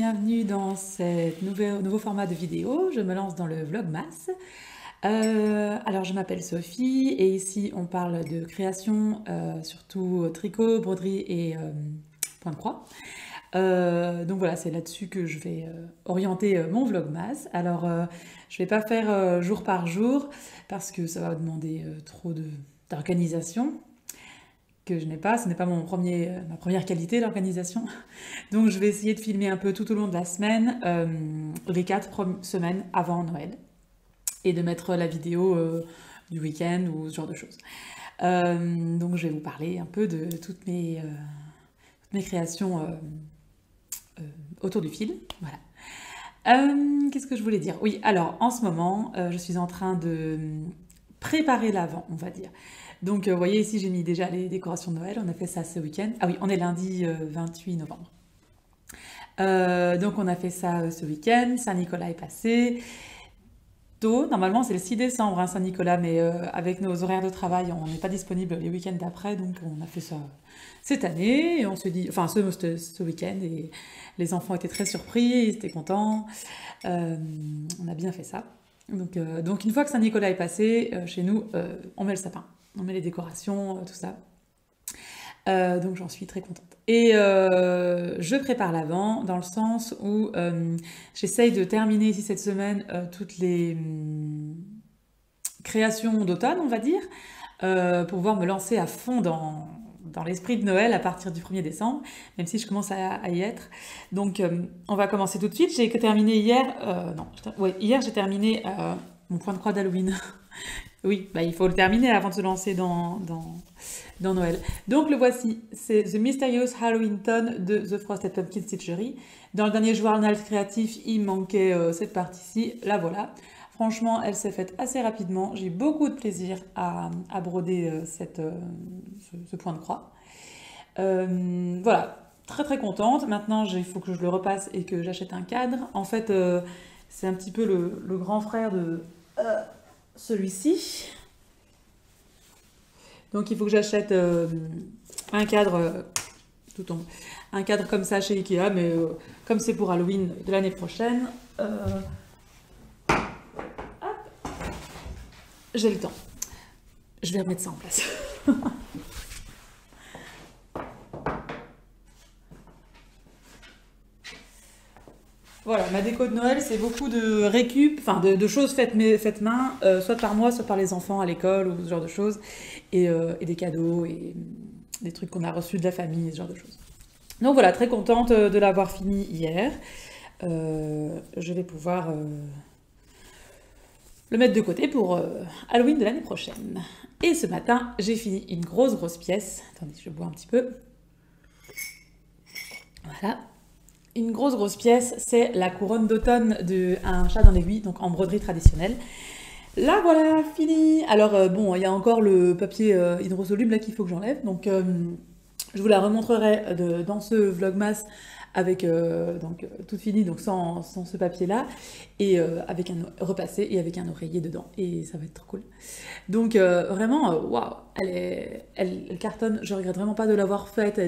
bienvenue dans ce nouveau format de vidéo. Je me lance dans le Vlogmas. Alors je m'appelle Sophie et ici on parle de création, surtout tricot, broderie et point de croix. Donc voilà, c'est là-dessus que je vais orienter mon Vlogmas. Alors je vais pas faire jour par jour parce que ça va demander trop d'organisation que je n'ai pas. Ce n'est pas ma première qualité, l'organisation. Donc je vais essayer de filmer un peu tout au long de la semaine, les 4 semaines avant Noël, et de mettre la vidéo du week-end ou ce genre de choses. Donc je vais vous parler un peu de toutes mes créations autour du fil. Voilà. Qu'est-ce que je voulais dire? Oui, alors en ce moment, je suis en train de préparer l'Avent, on va dire. Donc, vous voyez ici, j'ai mis déjà les décorations de Noël. On a fait ça ce week-end. Ah oui, on est lundi 28 novembre. Donc, on a fait ça ce week-end. Saint-Nicolas est passé tôt. Normalement, c'est le 6 décembre, hein, Saint-Nicolas, mais avec nos horaires de travail, on n'est pas disponible les week-ends d'après. Donc, on a fait ça cette année. Et on se dit, enfin, ce week-end. Et les enfants étaient très surpris, ils étaient contents. On a bien fait ça. Donc une fois que Saint-Nicolas est passé, chez nous, on met le sapin. On met les décorations, tout ça. Donc j'en suis très contente. Et je prépare l'Avent dans le sens où j'essaye de terminer ici cette semaine toutes les créations d'automne, on va dire, pour pouvoir me lancer à fond dans l'esprit de Noël à partir du 1er décembre, même si je commence à y être. Donc on va commencer tout de suite. J'ai terminé hier, hier j'ai terminé mon point de croix d'Halloween. Oui, bah, il faut le terminer avant de se lancer dans Noël. Donc le voici, c'est The Mysterious Halloween Ton de The Frosted Pumpkin Stitchery. Dans le dernier journal créatif, il manquait cette partie-ci, la voilà. Franchement, elle s'est faite assez rapidement. J'ai beaucoup de plaisir à broder ce point de croix. Voilà, très très contente. Maintenant, il faut que je le repasse et que j'achète un cadre. En fait, c'est un petit peu le grand frère de celui-ci. Donc il faut que j'achète un cadre, un cadre comme ça chez Ikea, mais comme c'est pour Halloween de l'année prochaine, j'ai le temps. Je vais remettre ça en place. Voilà, ma déco de Noël, c'est beaucoup de récup, enfin de choses faites main, soit par moi, soit par les enfants à l'école ou ce genre de choses, et des cadeaux et des trucs qu'on a reçus de la famille, ce genre de choses. Donc voilà, très contente de l'avoir fini hier. Je vais pouvoir le mettre de côté pour Halloween de l'année prochaine. Et ce matin, j'ai fini une grosse pièce. Attendez, je bois un petit peu. Voilà. Une grosse pièce, c'est la couronne d'automne d'un chat dans l'aiguille, donc en broderie traditionnelle. Là, voilà, fini. Alors, bon, il y a encore le papier hydrosoluble là qu'il faut que j'enlève, donc je vous la remontrerai dans ce Vlogmas avec toute finie, donc sans ce papier-là, et avec repassé et avec un oreiller dedans, et ça va être trop cool. Donc vraiment, waouh, elle cartonne. Je regrette vraiment pas de l'avoir faite.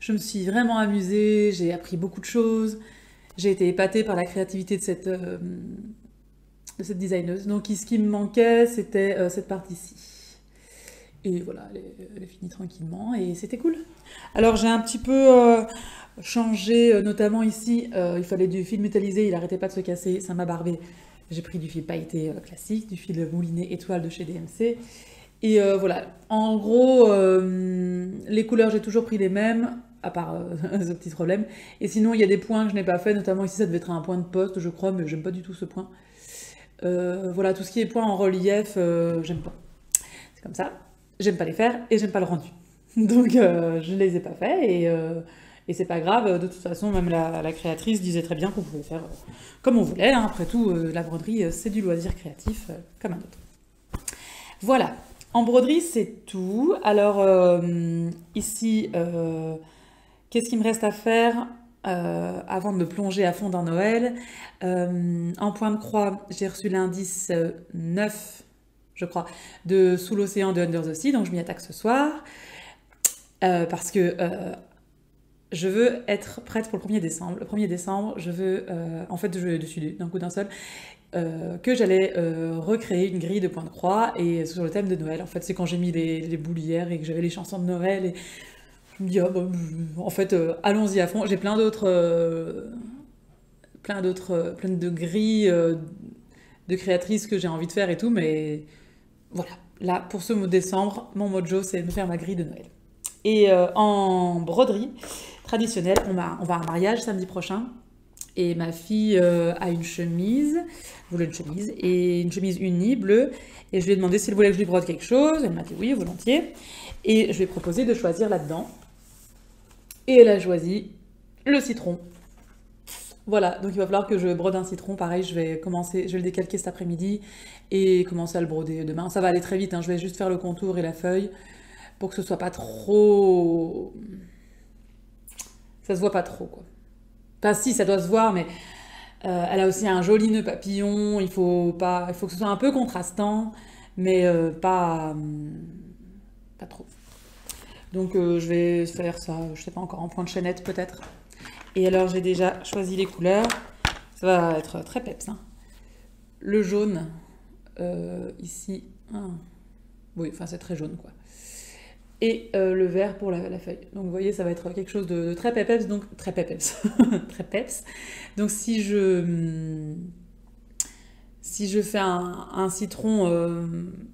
Je me suis vraiment amusée, j'ai appris beaucoup de choses. J'ai été épatée par la créativité de cette designeuse. Donc ce qui me manquait, c'était cette partie-ci. Et voilà, elle est finie tranquillement et c'était cool. Alors j'ai un petit peu changé, notamment ici, il fallait du fil métallisé, il arrêtait pas de se casser, ça m'a barbé. J'ai pris du fil pailleté classique, du fil mouliné étoile de chez DMC. Et voilà, en gros, les couleurs, j'ai toujours pris les mêmes, à part ce petit problème. Et sinon, il y a des points que je n'ai pas fait, notamment ici, ça devait être un point de poste, je crois, mais j'aime pas du tout ce point. Voilà, tout ce qui est point en relief, j'aime pas. C'est comme ça. J'aime pas les faire et j'aime pas le rendu. Donc, je les ai pas faits et c'est pas grave. De toute façon, même la créatrice disait très bien qu'on pouvait faire comme on voulait. Hein. Après tout, la broderie, c'est du loisir créatif comme un autre. Voilà. En broderie, c'est tout. Alors, ici, qu'est-ce qu'il me reste à faire avant de me plonger à fond dans Noël? En point de croix, j'ai reçu l'indice 9, je crois, de Sous l'océan de Under the Sea, donc je m'y attaque ce soir. Parce que je veux être prête pour le 1er décembre. Le 1er décembre, je veux, en fait, je ai décidé d'un coup d'un seul que j'allais recréer une grille de points de croix et sur le thème de Noël. En fait, c'est quand j'ai mis les boules hier et que j'avais les chansons de Noël et je me dis, ah, bah, en fait, allons-y à fond. J'ai plein de grilles de créatrices que j'ai envie de faire et tout, mais voilà. Là, pour ce mois de décembre, mon mojo, c'est de me faire ma grille de Noël. Et en broderie traditionnelle, on va à un mariage samedi prochain. Et ma fille a une chemise, voulait une chemise, et une chemise unie, bleue. Et je lui ai demandé si elle voulait que je lui brode quelque chose. Elle m'a dit oui, volontiers. Et je lui ai proposé de choisir là-dedans. Et elle a choisi le citron. Voilà, donc il va falloir que je brode un citron. Pareil, je vais le décalquer cet après-midi et commencer à le broder demain. Ça va aller très vite, hein. Je vais juste faire le contour et la feuille pour que ce soit pas trop... Ça se voit pas trop, quoi. Enfin, si, ça doit se voir, mais elle a aussi un joli nœud papillon. Il faut que ce soit un peu contrastant, mais pas trop. Donc, je vais faire ça, je sais pas encore, en point de chaînette peut-être. Et alors, j'ai déjà choisi les couleurs. Ça va être très peps, hein. Le jaune, ici, oui, enfin, c'est très jaune, quoi. Et le vert pour la feuille. Donc vous voyez, ça va être quelque chose de très peps, donc très peps, très peps. Donc si je fais un citron,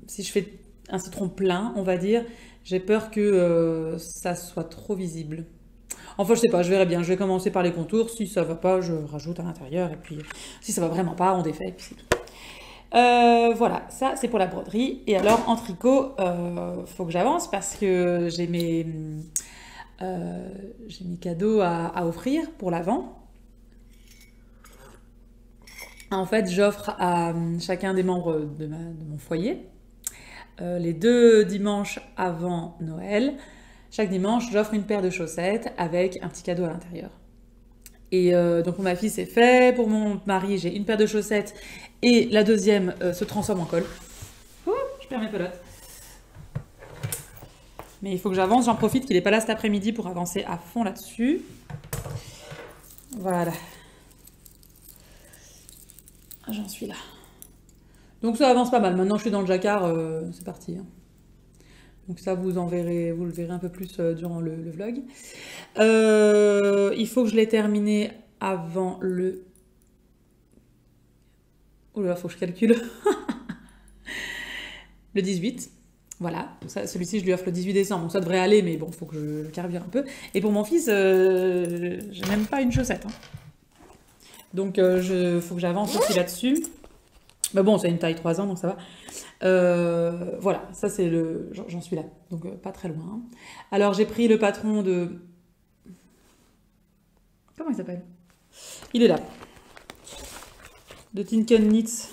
si je fais un citron plein, on va dire, j'ai peur que ça soit trop visible. Enfin, je sais pas, je verrai bien. Je vais commencer par les contours. Si ça va pas, je rajoute à l'intérieur. Et puis, si ça va vraiment pas, on défait. Et puis c'est tout. Voilà, ça c'est pour la broderie. Et alors en tricot, faut que j'avance parce que j'ai mes cadeaux à offrir pour l'Avent. En fait, j'offre à chacun des membres de mon foyer les 2 dimanches avant Noël. Chaque dimanche, j'offre une paire de chaussettes avec un petit cadeau à l'intérieur. Et donc pour ma fille, c'est fait. Pour mon mari, j'ai une paire de chaussettes et la deuxième se transforme en col. Ouh, je perds mes pelotes. Mais il faut que j'avance, j'en profite qu'il n'est pas là cet après-midi pour avancer à fond là-dessus. Voilà. J'en suis là. Donc ça avance pas mal. Maintenant, je suis dans le jacquard, c'est parti, hein. Donc ça, vous le verrez un peu plus durant le vlog. Il faut que je l'ai terminé avant le... Oh là là, faut que je calcule. Le 18. Voilà. Celui-ci, je lui offre le 18 décembre. Donc ça devrait aller, mais bon, il faut que je carvire un peu. Et pour mon fils, j'ai même pas une chaussette, hein. Donc faut que j'avance aussi là-dessus. Mais bon, c'est une taille 3 ans, donc ça va. Voilà, ça c'est le... J'en suis là, donc pas très loin. Alors j'ai pris le patron de... Comment il s'appelle? Il est là. De Tinken Knits.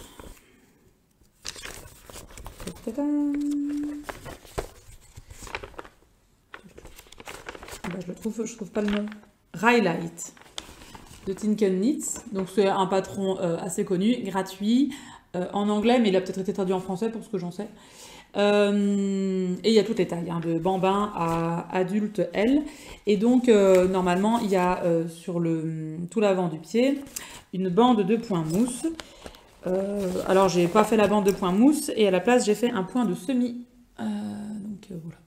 Bah, je trouve pas le nom. Highlight. De Tinken Knits. Donc c'est un patron assez connu, gratuit. En anglais, mais il a peut-être été traduit en français pour ce que j'en sais. Et il y a toutes les tailles, hein, de bambin à adulte L. Et donc, normalement, il y a sur tout l'avant du pied une bande de point mousse. Alors, j'ai pas fait la bande de point mousse et à la place, j'ai fait un point de semis. Donc, voilà.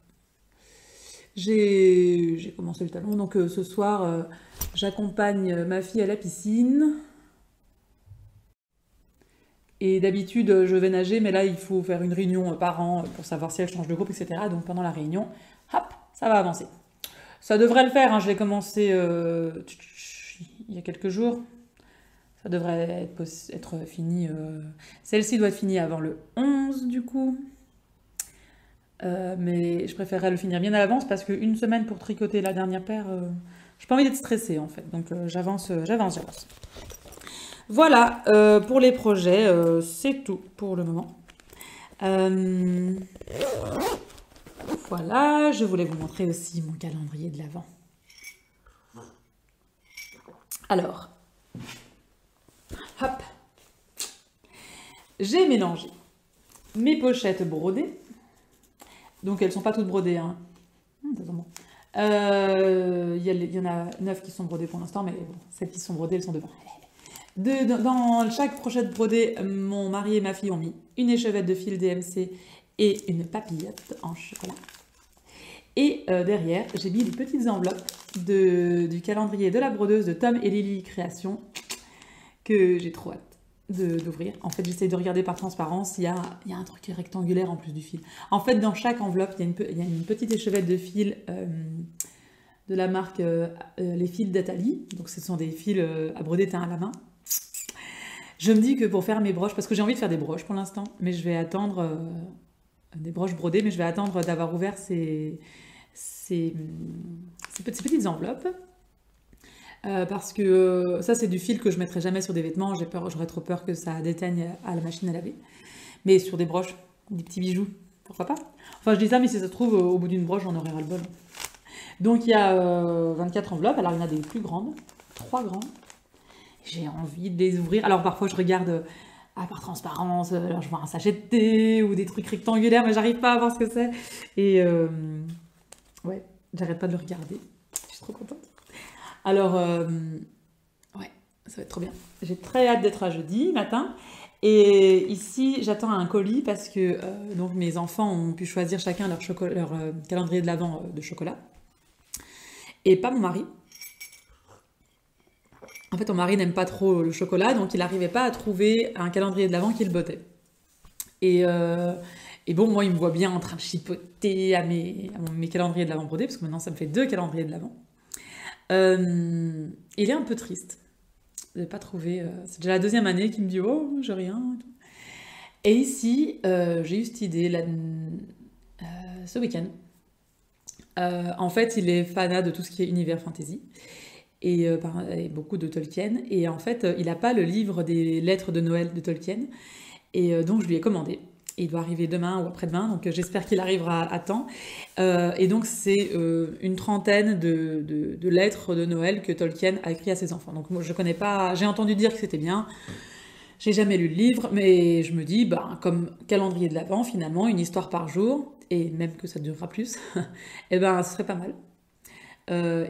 J'ai commencé le talon. Donc, ce soir, j'accompagne ma fille à la piscine. Et d'habitude, je vais nager, mais là, il faut faire une réunion par an pour savoir si elle change de groupe, etc. Donc pendant la réunion, hop, ça va avancer. Ça devrait le faire, hein, je l'ai commencé il y a quelques jours. Ça devrait être fini. Celle-ci doit être finie avant le 11, du coup. Mais je préférerais le finir bien à l'avance parce qu'une semaine pour tricoter la dernière paire, j'ai pas envie d'être stressée, en fait. Donc j'avance. Voilà, pour les projets, c'est tout pour le moment. Voilà, je voulais vous montrer aussi mon calendrier de l'Avent. Alors, hop, j'ai mélangé mes pochettes brodées. Donc elles sont pas toutes brodées, hein. Il y en a 9 qui sont brodées pour l'instant, mais bon, celles qui sont brodées, elles sont devant. Dans chaque pochette brodée, mon mari et ma fille ont mis une échevette de fil DMC et une papillote en chocolat. Et derrière, j'ai mis des petites enveloppes du calendrier de la brodeuse de Tom et Lily Création que j'ai trop hâte d'ouvrir. En fait, j'essaie de regarder par transparence, il y a un truc rectangulaire en plus du fil. En fait, dans chaque enveloppe, il y a une petite échevette de fil de la marque les fils d'Atali. Donc, ce sont des fils à broder teint à la main. Je me dis que pour faire mes broches, parce que j'ai envie de faire des broches pour l'instant, mais je vais attendre des broches brodées, mais je vais attendre d'avoir ouvert ces petites enveloppes. Parce que ça, c'est du fil que je mettrai jamais sur des vêtements. J'aurais trop peur que ça déteigne à la machine à laver. Mais sur des broches, des petits bijoux, pourquoi pas? Enfin, je dis ça, mais si ça se trouve, au bout d'une broche, j'en aurai ras-le-bol. Donc, il y a 24 enveloppes. Alors, il y en a des plus grandes, 3 grandes. J'ai envie de les ouvrir. Alors, parfois, je regarde par transparence. Alors, je vois un sachet de thé ou des trucs rectangulaires, mais j'arrive pas à voir ce que c'est. Et ouais, j'arrête pas de le regarder. Je suis trop contente. Alors, ouais, ça va être trop bien. J'ai très hâte d'être à jeudi matin. Et ici, j'attends un colis parce que donc mes enfants ont pu choisir chacun leur calendrier de l'Avent de chocolat. Et pas mon mari. En fait, mon mari n'aime pas trop le chocolat, donc il n'arrivait pas à trouver un calendrier de l'Avent qui le bottait. Et bon, moi, il me voit bien en train de chipoter à mes calendriers de l'Avent brodés, parce que maintenant, ça me fait 2 calendriers de l'Avent. Il est un peu triste de pas trouver. C'est déjà la 2e année qu'il me dit oh j'ai rien. Et ici j'ai eu cette idée ce week-end. En fait il est fanat de tout ce qui est univers fantasy et beaucoup de Tolkien et en fait il n'a pas le livre des lettres de Noël de Tolkien et donc je lui ai commandé. Il doit arriver demain ou après-demain, donc j'espère qu'il arrivera à temps. Et donc c'est une trentaine de lettres de Noël que Tolkien a écrit à ses enfants. Donc moi je connais pas, j'ai entendu dire que c'était bien, j'ai jamais lu le livre, mais je me dis, comme calendrier de l'Avent finalement, une histoire par jour, et même que ça durera plus, et ce serait pas mal.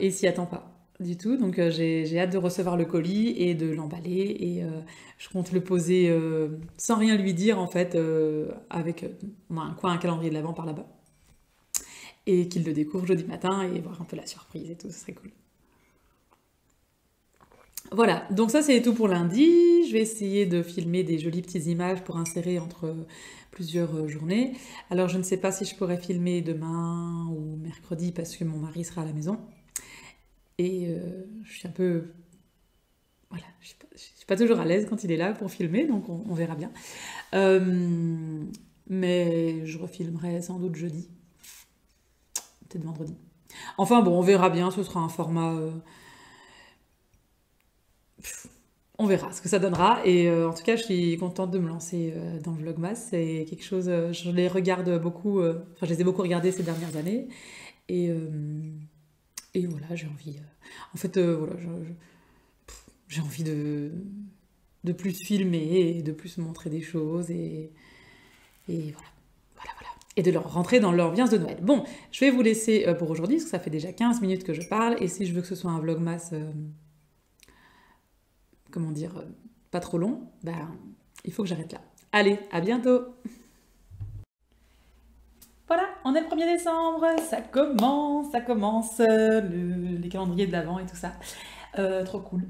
Et il s'y attend pas du tout, donc j'ai hâte de recevoir le colis et de l'emballer et je compte le poser sans rien lui dire en fait avec un calendrier de l'Avent par là-bas et qu'il le découvre jeudi matin et voir un peu la surprise et tout, ce serait cool. Voilà, donc ça c'est tout pour lundi. Je vais essayer de filmer des jolies petites images pour insérer entre plusieurs journées. Alors je ne sais pas si je pourrais filmer demain ou mercredi parce que mon mari sera à la maison. Et je suis un peu... Voilà, je suis pas toujours à l'aise quand il est là pour filmer, donc on verra bien. Mais je refilmerai sans doute jeudi. Peut-être vendredi. Enfin bon, on verra bien, ce sera un format... On verra ce que ça donnera. Et en tout cas, je suis contente de me lancer dans le Vlogmas. C'est quelque chose... je les regarde beaucoup... Enfin, je les ai beaucoup regardés ces dernières années. Et voilà, j'ai envie... en fait, voilà, j'ai envie de plus filmer et de plus montrer des choses. Et voilà. Et de leur rentrer dans l'ambiance de Noël. Bon, je vais vous laisser pour aujourd'hui, parce que ça fait déjà 15 minutes que je parle. Et si je veux que ce soit un Vlogmas... comment dire, pas trop long, il faut que j'arrête là. Allez, à bientôt! Voilà, on est le 1er décembre, ça commence, les calendriers de l'Avent et tout ça. Trop cool.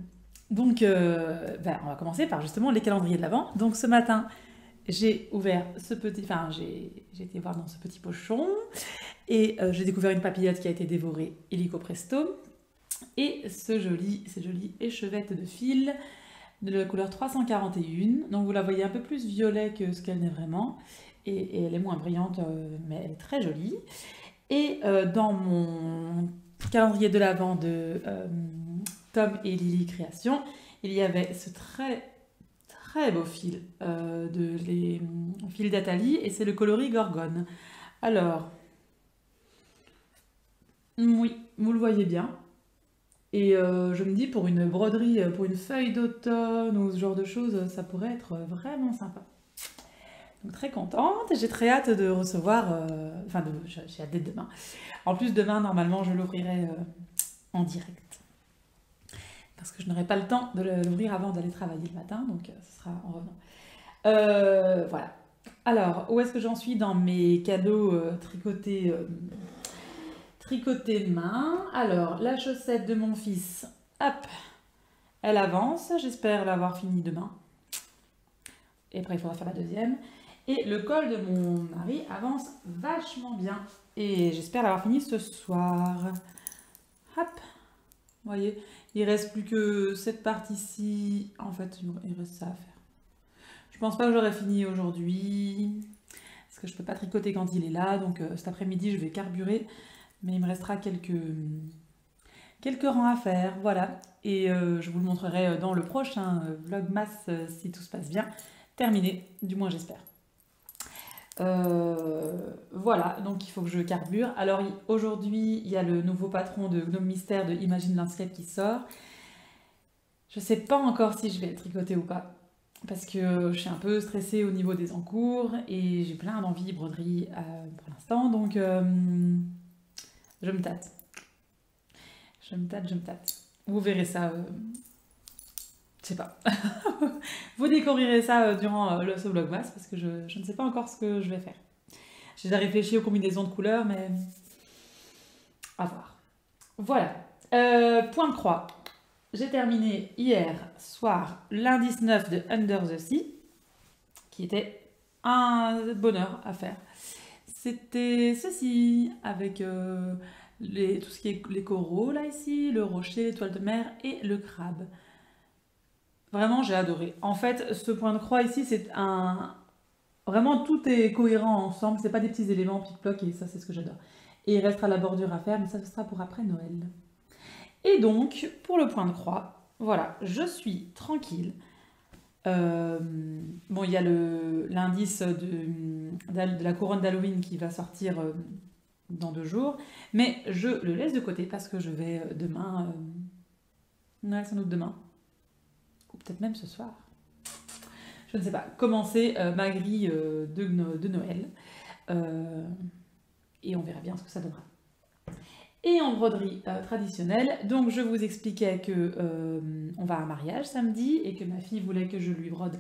Donc, on va commencer par justement les calendriers de l'Avent. Donc ce matin, j'ai ouvert j'ai été voir dans ce petit pochon et j'ai découvert une papillote qui a été dévorée illico presto. Et cette jolie échevette de fil de la couleur 341. Donc vous la voyez un peu plus violet que ce qu'elle n'est vraiment. Et elle est moins brillante, mais elle est très jolie. Et dans mon calendrier de l'Avent de Tom et Lily Création, il y avait ce très beau fil, fil d'Atali, et c'est le coloris Gorgone. Alors, oui, vous le voyez bien. Et je me dis, pour une broderie, pour une feuille d'automne ou ce genre de choses, ça pourrait être vraiment sympa. Donc très contente et j'ai très hâte de recevoir, j'ai hâte d'être demain. En plus demain normalement je l'ouvrirai en direct. Parce que je n'aurai pas le temps de l'ouvrir avant d'aller travailler le matin, donc ce sera en revenant. Voilà. Alors, où est-ce que j'en suis dans mes cadeaux tricotés main? Alors, la chaussette de mon fils, hop, elle avance. J'espère l'avoir fini demain. Et après, il faudra faire la deuxième. Et le col de mon mari avance vachement bien. Et j'espère l'avoir fini ce soir. Hop, vous voyez, il reste plus que cette partie-ci. En fait, il reste ça à faire. Je pense pas que j'aurai fini aujourd'hui. Parce que je peux pas tricoter quand il est là. Donc cet après-midi, je vais carburer. Mais il me restera quelques rangs à faire. Voilà. Et je vous le montrerai dans le prochain Vlogmas si tout se passe bien. Terminé, du moins j'espère. Voilà, donc il faut que je carbure. Alors aujourd'hui, il y a le nouveau patron de Gnome Mystère de Imagine Landscape qui sort. Je sais pas encore si je vais le tricoter ou pas. Parce que je suis un peu stressée au niveau des encours et j'ai plein d'envie broderie pour l'instant. Donc je me tâte. Je me tâte. Vous verrez ça. Je sais pas. Vous découvrirez ça durant ce vlogmas parce que je ne sais pas encore ce que je vais faire. J'ai déjà réfléchi aux combinaisons de couleurs, mais à voir. Voilà. Point de croix. J'ai terminé hier soir l'indice 9 de Under the Sea, qui était un bonheur à faire. C'était ceci, avec tout ce qui est les coraux là ici, le rocher, l'étoile de mer et le crabe. Vraiment, j'ai adoré. En fait, ce point de croix ici, c'est un... Vraiment, tout est cohérent ensemble. C'est pas des petits éléments pic-ploc et ça, c'est ce que j'adore. Et il restera la bordure à faire, mais ça, ce sera pour après Noël. Et donc, pour le point de croix, voilà, je suis tranquille. Bon, il y a l'indice de la couronne d'Halloween qui va sortir dans 2 jours, mais je le laisse de côté parce que je vais demain... Noël, sans doute demain. Ou peut-être même ce soir. Je ne sais pas. Commencer ma grille de Noël. Et on verra bien ce que ça donnera. Et en broderie traditionnelle, donc je vous expliquais que on va à un mariage samedi et que ma fille voulait que je lui brode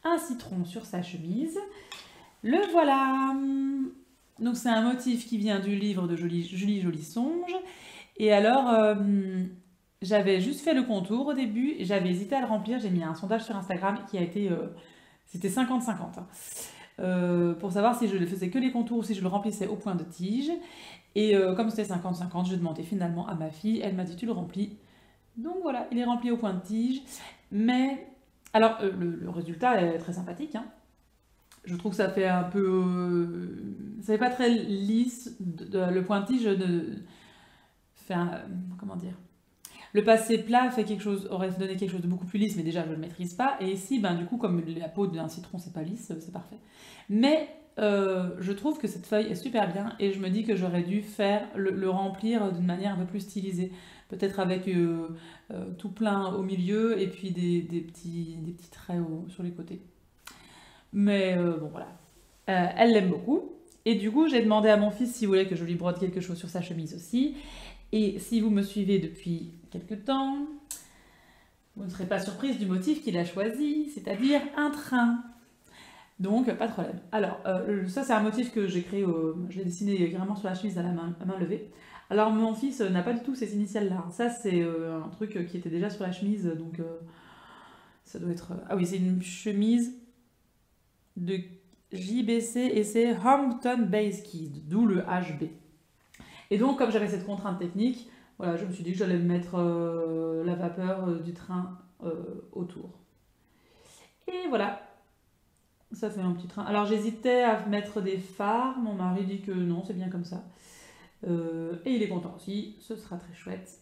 un citron sur sa chemise. Le voilà. Donc c'est un motif qui vient du livre de Julie Jolie Songe. Et alors, j'avais juste fait le contour au début, j'avais hésité à le remplir, j'ai mis un sondage sur Instagram qui a été... c'était 50-50. Pour savoir si je ne faisais que les contours ou si je le remplissais au point de tige. Et comme c'était 50-50, j'ai demandé finalement à ma fille, elle m'a dit tu le remplis. Donc voilà, il est rempli au point de tige. Mais, alors le résultat est très sympathique. Hein. Je trouve que ça fait un peu... ça fait pas très lisse. Le point de tige fait un... comment dire, le passé plat fait quelque chose, aurait donné quelque chose de beaucoup plus lisse, mais déjà je ne le maîtrise pas. Et ici, ben, du coup, comme la peau d'un citron, c'est pas lisse, c'est parfait. Mais je trouve que cette feuille est super bien et je me dis que j'aurais dû faire le remplir d'une manière un peu plus stylisée. Peut-être avec tout plein au milieu et puis des petits traits sur les côtés. Mais bon, voilà. Elle l'aime beaucoup. Et du coup, j'ai demandé à mon fils s'il voulait que je lui brode quelque chose sur sa chemise aussi. Et si vous me suivez depuis quelques temps, vous ne serez pas surprise du motif qu'il a choisi, c'est-à-dire un train. Donc, pas de problème. Alors, ça, c'est un motif que j'ai créé, je l'ai dessiné carrément sur la chemise à main levée. Alors, mon fils n'a pas du tout ces initiales-là. Ça, c'est un truc qui était déjà sur la chemise, donc ça doit être... Ah oui, c'est une chemise de JBC et c'est Hampton Base Kid, d'où le HB. Et donc, comme j'avais cette contrainte technique, voilà, je me suis dit que j'allais mettre la vapeur du train autour. Et voilà, ça fait un petit train. Alors, j'hésitais à mettre des phares. Mon mari dit que non, c'est bien comme ça. Et il est content aussi, ce sera très chouette.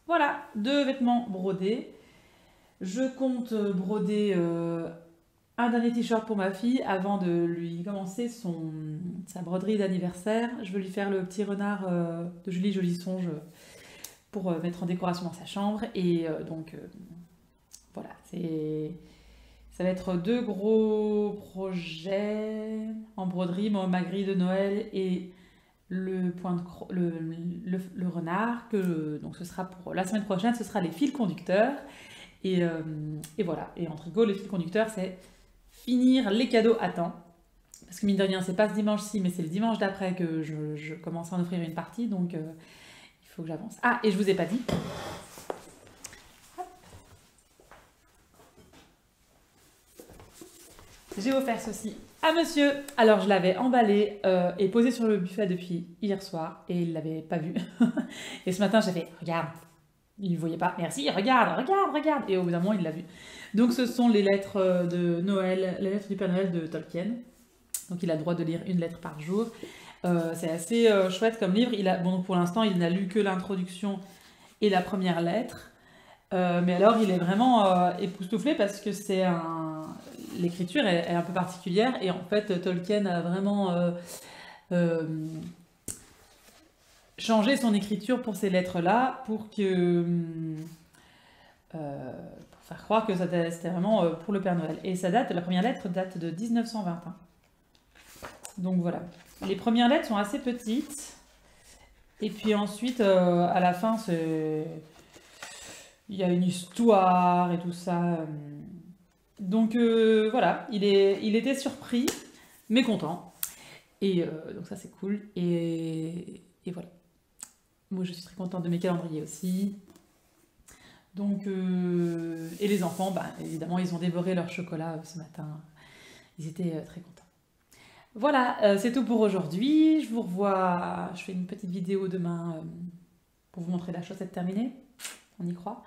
Voilà, 2 vêtements brodés. Je compte broder un dernier t-shirt pour ma fille avant de lui commencer sa broderie d'anniversaire. Je veux lui faire le petit renard de Julie Jolie Songe pour mettre en décoration dans sa chambre. Et donc, voilà, c'est Ça va être deux gros projets en broderie, ma grille de Noël et le point de le renard. Donc ce sera pour la semaine prochaine, ce sera les fils conducteurs. Et voilà. Et en tricot, les fils conducteurs, c'est finir les cadeaux à temps. Parce que mine de rien, c'est pas ce dimanche-ci, mais c'est le dimanche d'après que je commence à en offrir une partie. Donc il faut que j'avance. Ah, et je vous ai pas dit. J'ai offert ceci à monsieur. Alors, je l'avais emballé et posé sur le buffet depuis hier soir et il l'avait pas vu. Et ce matin, j'ai fait, regarde. Il ne voyait pas. Merci, regarde, regarde, regarde. Et au bout d'un moment, il l'a vu. Donc, ce sont les lettres de Noël, les lettres du Père Noël de Tolkien. Donc, il a le droit de lire une lettre par jour. C'est assez chouette comme livre. Bon, pour l'instant, il n'a lu que l'introduction et la première lettre. Mais alors, il est vraiment époustouflé parce que l'écriture est un peu particulière. Et en fait, Tolkien a vraiment changé son écriture pour ces lettres-là pour faire croire que c'était vraiment pour le Père Noël. Et la première lettre date de 1921. Donc voilà. Les premières lettres sont assez petites. Et puis ensuite, à la fin, il y a une histoire et tout ça. Donc voilà, il était surpris, mais content. Et donc ça, c'est cool. Et voilà. Moi, je suis très contente de mes calendriers aussi. Donc, et les enfants, bah, évidemment, ils ont dévoré leur chocolat ce matin. Ils étaient très contents. Voilà, c'est tout pour aujourd'hui. Je vous revois, je fais une petite vidéo demain pour vous montrer la chaussette terminée. On y croit.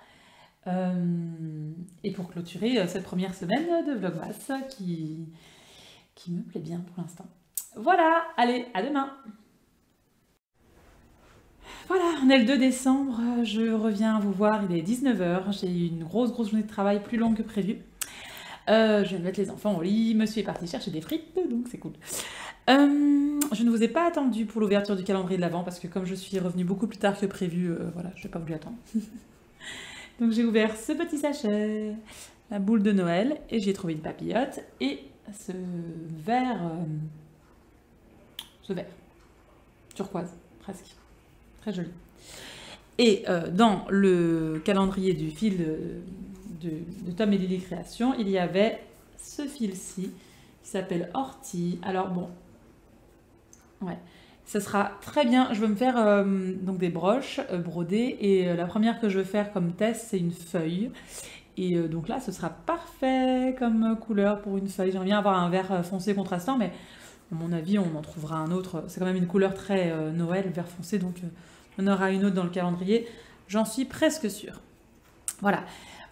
Et pour clôturer cette première semaine de Vlogmas qui me plaît bien pour l'instant. Voilà, allez, à demain! Voilà, on est le 2 décembre, je reviens vous voir, il est 19h, j'ai eu une grosse journée de travail plus longue que prévu. Je viens de mettre les enfants au lit, monsieur est parti chercher des frites, donc c'est cool. Je ne vous ai pas attendu pour l'ouverture du calendrier de l'Avent parce que comme je suis revenue beaucoup plus tard que prévu, voilà, je n'ai pas voulu attendre. Donc j'ai ouvert ce petit sachet, la boule de Noël, et j'ai trouvé une papillote et ce verre turquoise, presque. Très joli. Et dans le calendrier du fil de Tom et Lily Création, il y avait ce fil-ci qui s'appelle Ortie. Alors bon, ouais, ça sera très bien. Je veux me faire donc des broches brodées et la première que je vais faire comme test, c'est une feuille. Et donc là, ce sera parfait comme couleur pour une feuille. J'aimerais bien avoir un vert foncé contrastant, mais à mon avis, on en trouvera un autre. C'est quand même une couleur très Noël, vert foncé, donc on aura une autre dans le calendrier. J'en suis presque sûre. Voilà.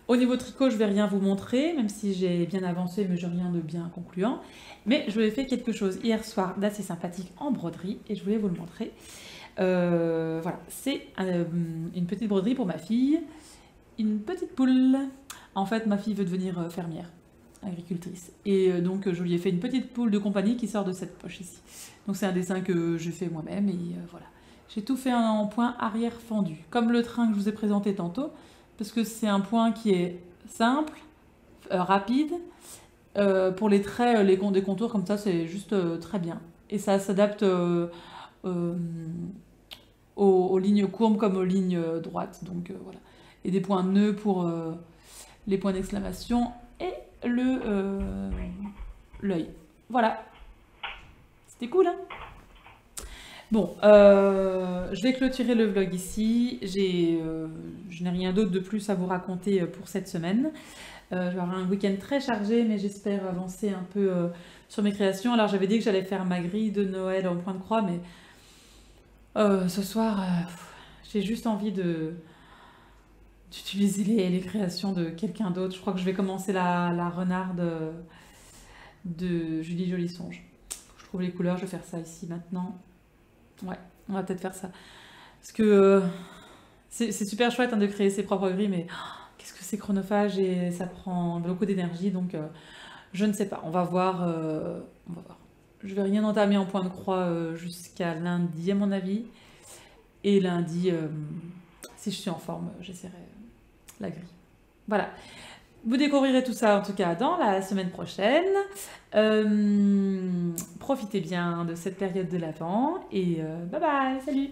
Au niveau tricot, je ne vais rien vous montrer, même si j'ai bien avancé, mais je n'ai rien de bien concluant. Mais je vous ai fait quelque chose hier soir d'assez sympathique en broderie, et je voulais vous le montrer. Voilà, c'est une petite broderie pour ma fille, une petite poule. En fait, ma fille veut devenir fermière, agricultrice. Et donc, je lui ai fait une petite poule de compagnie qui sort de cette poche ici. Donc, c'est un dessin que je fais moi-même, et voilà. J'ai tout fait en point arrière fendu, comme le train que je vous ai présenté tantôt, parce que c'est un point qui est simple, rapide. Pour les traits, des contours comme ça, c'est juste très bien. Et ça s'adapte aux lignes courbes comme aux lignes droites. Donc voilà. Et des points nœuds pour les points d'exclamation et l'œil. Voilà. C'était cool, hein? Bon, je vais clôturer le vlog ici. Je n'ai rien d'autre de plus à vous raconter pour cette semaine. Je vais avoir un week-end très chargé, mais j'espère avancer un peu sur mes créations. Alors, j'avais dit que j'allais faire ma grille de Noël en point de croix, mais ce soir, j'ai juste envie d'utiliser les créations de quelqu'un d'autre. Je crois que je vais commencer la renarde de Julie Jolie Songe. Faut que je trouve les couleurs, je vais faire ça ici maintenant. Ouais, on va peut-être faire ça. Parce que c'est super chouette hein, de créer ses propres grilles, mais qu'est-ce que c'est chronophage et ça prend beaucoup d'énergie, donc je ne sais pas. On va voir. On va voir. Je vais rien entamer en point de croix jusqu'à lundi, à mon avis. Et lundi, si je suis en forme, j'essaierai la grille. Voilà. Vous découvrirez tout ça en tout cas dans la semaine prochaine. Profitez bien de cette période de l'Avent et bye bye, salut!